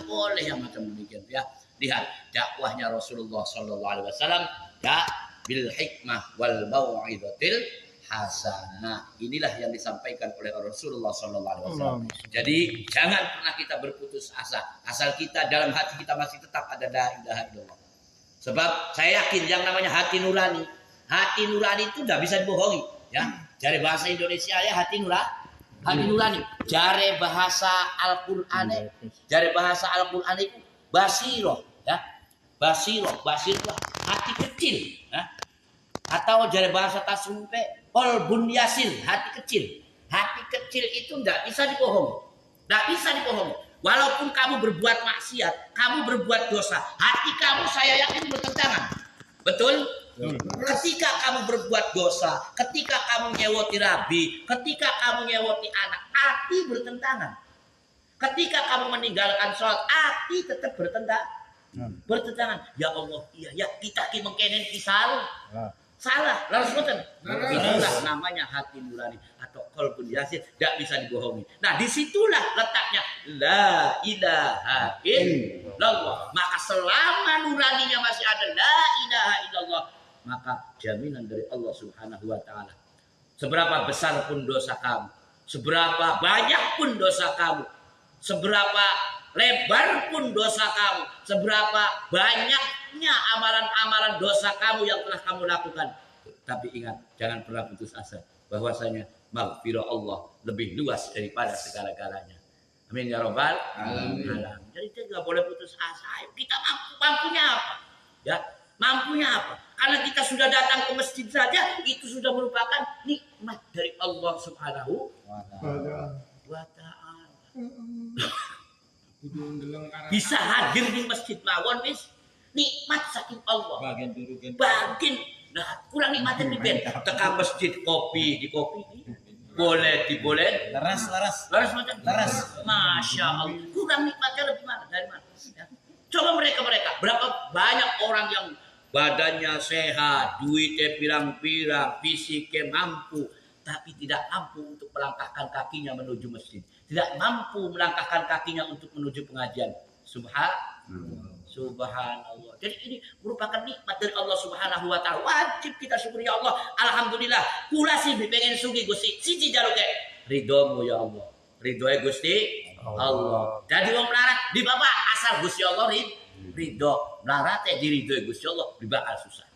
boleh yang macam demikian ya. Lihat dakwahnya Rasulullah sallallahu alaihi wasallam ya, bil hikmah wal mau'izatil hasanah. Inilah yang disampaikan oleh Rasulullah sallallahu alaihi wasallam. Jadi jangan pernah kita berputus asa asal kita dalam hati kita masih tetap ada la ilaha illallah. Sebab saya yakin yang namanya hati nurani itu tidak bisa dibohongi ya. Dari bahasa Indonesia ya hati nurani. Dari bahasa Al-Qur'an itu basiroh ya. Basiroh hati kecil ya. Atau dari bahasa tasumpe qalbun yasir, hati kecil. Hati kecil itu tidak bisa dibohongi. Walaupun kamu berbuat maksiat, kamu berbuat dosa, hati kamu saya yakin bertentangan. Betul? Ketika kamu berbuat dosa, ketika kamu nyewoti rabi, ketika kamu nyewoti anak, hati bertentangan. Ketika kamu meninggalkan sholat, hati tetap bertentangan. Ya Allah, iya ya kita ki mengkenen kisal. Salah, lalu itulah namanya hati nurani atau qalbun yasir, tidak bisa dibohongi. Nah, disitulah letaknya la ilaha illallah. Maka selama nuraninya masih ada la ilaha illallah, maka jaminan dari Allah Subhanahu wa taala. Seberapa besar pun dosa kamu, seberapa banyak pun dosa kamu, seberapa lebar pun dosa kamu, seberapa banyaknya amalan-amalan dosa kamu yang telah kamu lakukan. Tapi ingat, jangan pernah putus asa bahwasanya maghfirah Allah lebih luas daripada segala-galanya. Amin ya rabbal alamin. Jadi kita nggak boleh putus asa. Ayo kita mampunya apa? Ya, mampunya apa? Karena kita sudah datang ke masjid saja, itu sudah merupakan nikmat dari Allah Subhanahu wa taala. Bisa hadir di masjid mawon wis nikmat saking Allah. Bagian nah kurang nikmatin di ben tekan masjid kopi di boleh leras masya Allah, kurang nikmatnya lebih mana dari mana ya? Coba mereka berapa banyak orang yang badannya sehat, duitnya pirang-pirang, fisiknya mampu, tapi tidak mampu untuk melangkahkan kakinya menuju masjid, tidak mampu melangkahkan kakinya untuk menuju pengajian. Subhanallah. Jadi ini merupakan nikmat dari Allah Subhanahu wa taala. Wajib kita syukuri ya Allah. Alhamdulillah. Kula sih pengen sugih Gusti. Siji jaluke ridhomu ya Allah. Ridhoe Gusti Allah. Jadi wong melarat di bapak asal Gusti Allah ridho. Melarat diridhoe Gusti Allah dibakal susah.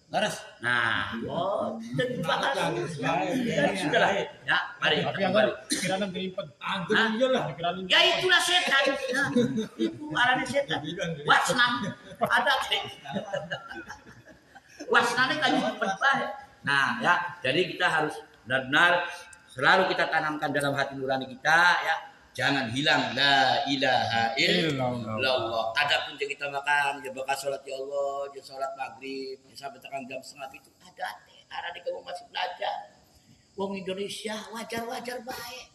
Laras. Nah, dan bakal sudahlah. Ya, mari kita kembali. Pikiran dilipat. Ya itulah setan. Nah, itu arahnya setan. Wasnam ada wasnane kan berbahaya. Nah, ya, jadi kita harus benar-benar selalu kita tanamkan dalam hati nurani kita ya. Jangan hilang la ilaha illallah. Adapun kita makan, ya bakal sholat ya Allah, ya sholat maghrib, ya sampai tekan jam 6 itu ada arah di kamu masih belajar. Wong Indonesia wajar baik.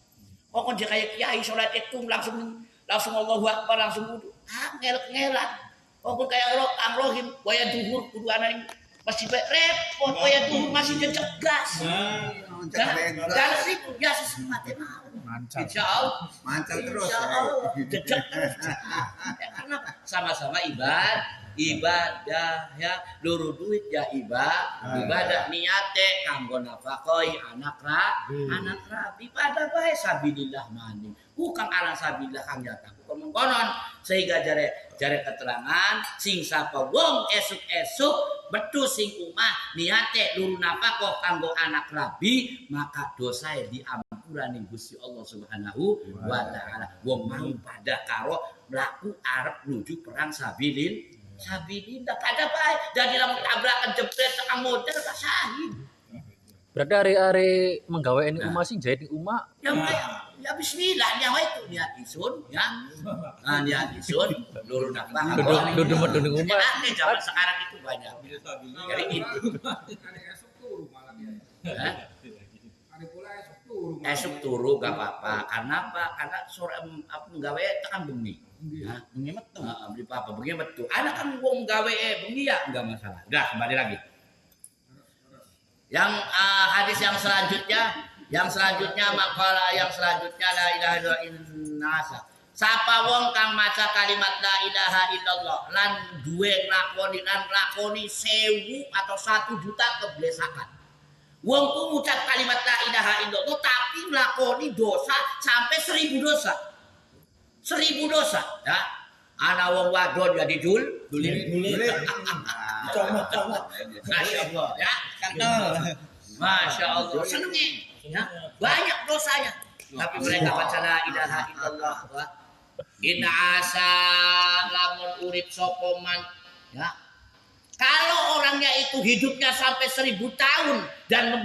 Kok dia kayak kiai sholat itu langsung Allahu Akbar langsung wudu. Ngelak-ngelak. Kok kayak Kang Rohim waya duhur kudu anak masih repot waya duhur masih jegas. Dan itu biasa semate mau. Insya Allah mancal terus. Jejak terus. Karena sama-sama ibadah ya, luru duit ya ibadah niate kanggo nafakoi anak ibadah bae sabilillah maning. Bukan ala sabilillah kang nyata. Konon sehingga jare keterangan sing sapa wong esuk-esuk betu sing umah niate luru nafkah kanggo anak rabi maka dosae diampurani Gusti Allah Subhanahu wa taala. Wong mau pada karo mlaku arep nuju perang sabilillah kada bae. Jadi lamun tabrakan jepret tekan model ka sahid. Berarti hari-hari menggawe ini umah sing jahit umah. Ya bismillah nyawa itu niat isun ya. Nah niat isun luru nafkah. Duduk umah. Zaman sekarang itu banyak. Jadi itu. Esok turu gak apa-apa. Karena apa? Karena sore menggawe tekan bengi. Bengi metu. Beli apa? Bengi metu. Anak kan wong gawe bengi ya enggak masalah. Udah kembali lagi. Yang hadis yang selanjutnya Yang selanjutnya la ilaha illallah. Sapa wong kang maca kalimat la ilaha illallah lan duwe nglakoni 1000 atau 1.000.000 keblesakan. Wong ku ngucap kalimat la ilaha illallah tapi nglakoni dosa sampai 1000 dosa. 1000 dosa, ya. Ana wong wadon ya dulit. Comot. Masya Allah, ya. Masya Allah, senengnya, ya. Banyak dosanya. Tapi mereka baca la ilaha illallah. Inna asa lamun urip sopoman, ya. Kalau orangnya itu hidupnya sampai 1000 tahun dan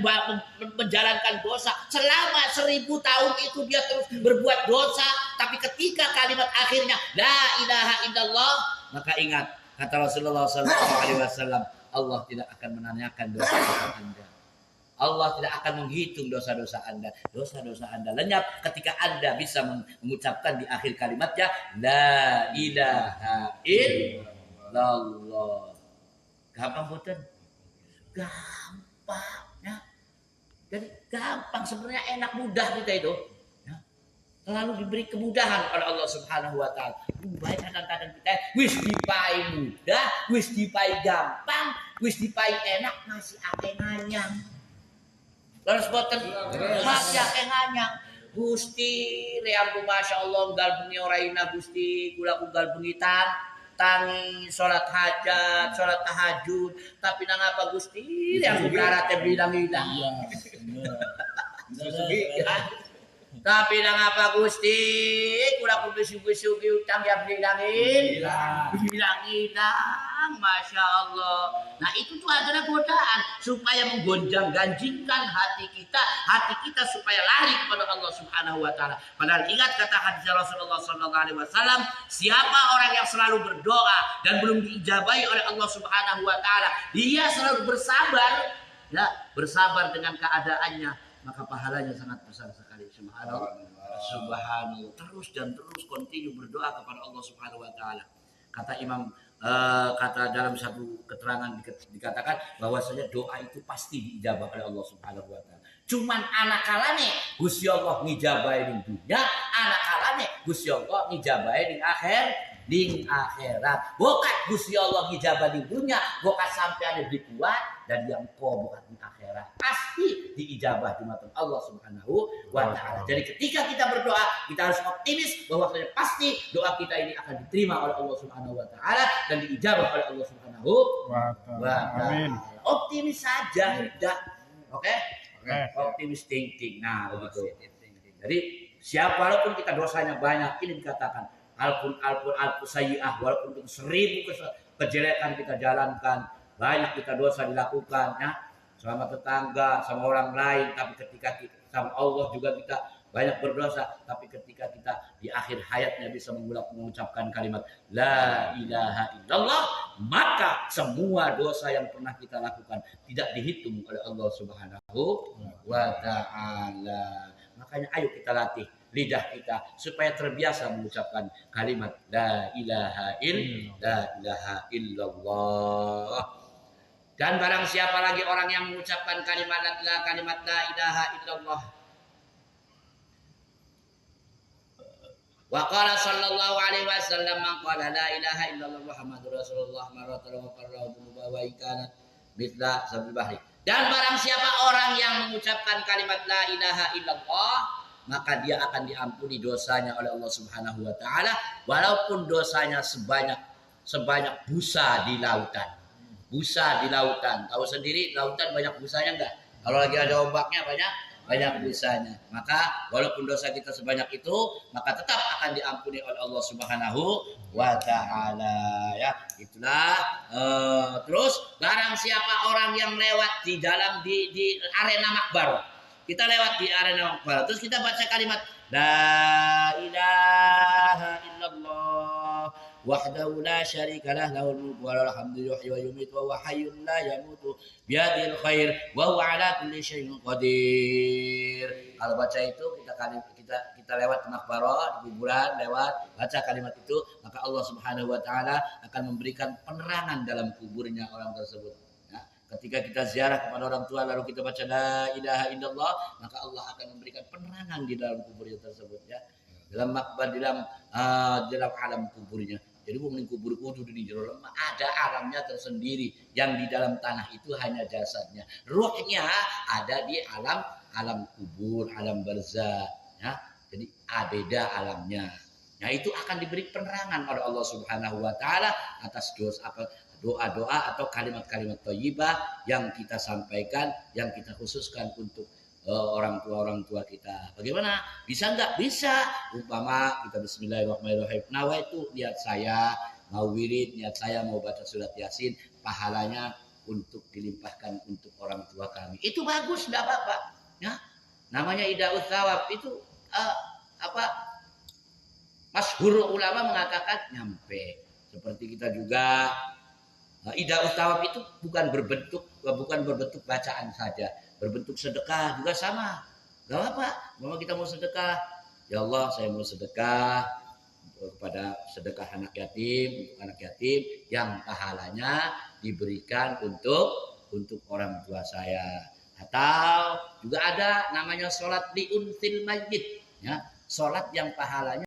menjalankan dosa selama 1000 tahun itu dia terus berbuat dosa, tapi ketika kalimat akhirnya la ilaha illallah, maka ingat kata Rasulullah SAW, Allah tidak akan menanyakan dosa-dosa Anda. Allah tidak akan menghitung dosa-dosa Anda. Dosa-dosa Anda lenyap ketika Anda bisa mengucapkan di akhir kalimatnya la ilaha illallah. Gampang boten? Gampang, ya. Jadi gampang, sebenarnya enak, mudah kita itu, ya. Selalu diberi kemudahan oleh Allah Subhanahu wa taala. Baik kadang-kadang kita wis dipai mudah, wis dipai gampang, wis dipai enak, masih ake nganyang. Terus boten masih ake nganyang. Gusti reamku masyaallah gal bengi oraina Gusti, kula unggal bengitan tangi sholat hajat, sholat tahajud, tapi nang apa Gusti yang belarate bilang-bilang. Tapi nang apa Gusti, kula kudu sugi-sugi utang ya bilangin. Bilang-bilang, Masya Allah. Nah itu tuh adalah godaan supaya menggonjang-ganjingkan hati kita supaya lari kepada Allah Subhanahu wa taala. Padahal ingat kata hadis Rasulullah SAW, siapa orang yang selalu berdoa dan belum diijabahi oleh Allah Subhanahu wa taala, dia selalu bersabar, ya, bersabar dengan keadaannya, maka pahalanya sangat besar sekali. Subhanallah. Terus dan terus continue berdoa kepada Allah Subhanahu wa taala. Kata Imam kata dalam satu keterangan dikatakan bahwasanya doa itu pasti diijabah oleh Allah Subhanahu wa taala. Cuman anak kalane Gusti Allah ngijabahi ning dunya, anak kalane Gusti Allah ngijabahi ning akhirat. Bukan Gusti Allah ngijabah di dunya, bukan sampai ada di kuat dan yang kau bukan di akhirat. Pasti diijabah di mata Allah Subhanahu wa taala. Jadi ketika kita berdoa, kita harus optimis bahwa pasti doa kita ini akan diterima oleh Allah Subhanahu wa taala dan diijabah oleh Allah Subhanahu wa taala. Optimis saja, udah. Oke? Optimis thinking. Nah, begitu. Jadi siapa walaupun kita dosanya banyak, ini dikatakan alpun sayyi'ah, walaupun itu 1000 kejelekan kita jalankan, banyak kita dosa dilakukan, ya, sama tetangga, sama orang lain, tapi ketika kita sama Allah juga kita banyak berdosa, tapi ketika kita di akhir hayatnya bisa mengucapkan kalimat la ilaha illallah, maka semua dosa yang pernah kita lakukan tidak dihitung oleh Allah Subhanahu wa taala. Makanya ayo kita latih lidah kita supaya terbiasa mengucapkan kalimat la ilaha illallah. Dan barang siapa lagi orang yang mengucapkan kalimat la ilaha illallah, wa qala sallallahu alaihi wasallam man qala la ilaha illallah Muhammadur Rasulullah marratan wa qarra wa ikanat mithla sabil bahri. Dan barang siapa orang yang mengucapkan kalimat la ilaha illallah, maka dia akan diampuni dosanya oleh Allah Subhanahu wa taala walaupun dosanya sebanyak busa di lautan. Busa di lautan. Tahu sendiri lautan banyak busanya enggak? Kalau lagi ada ombaknya banyak busanya. Maka walaupun dosa kita sebanyak itu, maka tetap akan diampuni oleh Allah Subhanahu wa taala, ya. Itulah terus barang siapa orang yang lewat di dalam di arena makbar. Kita lewat di arena makbar. Terus kita baca kalimat la ilaha illallah wahdahu la syarika lah lahul mulku wa lahul hamdu yuhyi wa yumiitu wa huwa hayyun la yamutu biyadihil khair wa huwa ala kulli syai'in qadir. Kalau baca itu kita lewat di makbarah, di kuburan, lewat baca kalimat itu, maka Allah Subhanahu wa taala akan memberikan penerangan dalam kuburnya orang tersebut. Ya, ketika kita ziarah kepada orang tua lalu kita baca la ilaha illallah, maka Allah akan memberikan penerangan di dalam kuburnya tersebut ya. Dalam makbar dalam alam kuburnya. Jadi mungkin kubur kudu di jero lemah ada alamnya tersendiri yang di dalam tanah itu hanya jasadnya. Ruhnya ada di alam kubur, alam barzah ya. Jadi beda alamnya. Nah itu akan diberi penerangan oleh Allah Subhanahu wa taala atas doa-doa atau kalimat-kalimat thayyibah yang kita sampaikan, yang kita khususkan untuk orang tua kita. Bagaimana? Bisa enggak? Bisa. Umpama kita bismillahirrahmanirrahim. Nawaitu niat saya mau wirid, niat saya mau baca surat Yasin, pahalanya untuk dilimpahkan untuk orang tua kami. Itu bagus, enggak apa-apa. Ya. Namanya idaus thawab itu masyhur ulama mengatakan nyampe. Seperti kita juga idaus thawab itu bukan berbentuk bacaan saja. Berbentuk sedekah juga sama. Gak apa-apa. Mama kita mau sedekah. Ya Allah, saya mau sedekah kepada sedekah anak yatim yang pahalanya diberikan untuk orang tua saya. Atau juga ada namanya sholat liuntil mayyit. Ya, sholat yang pahalanya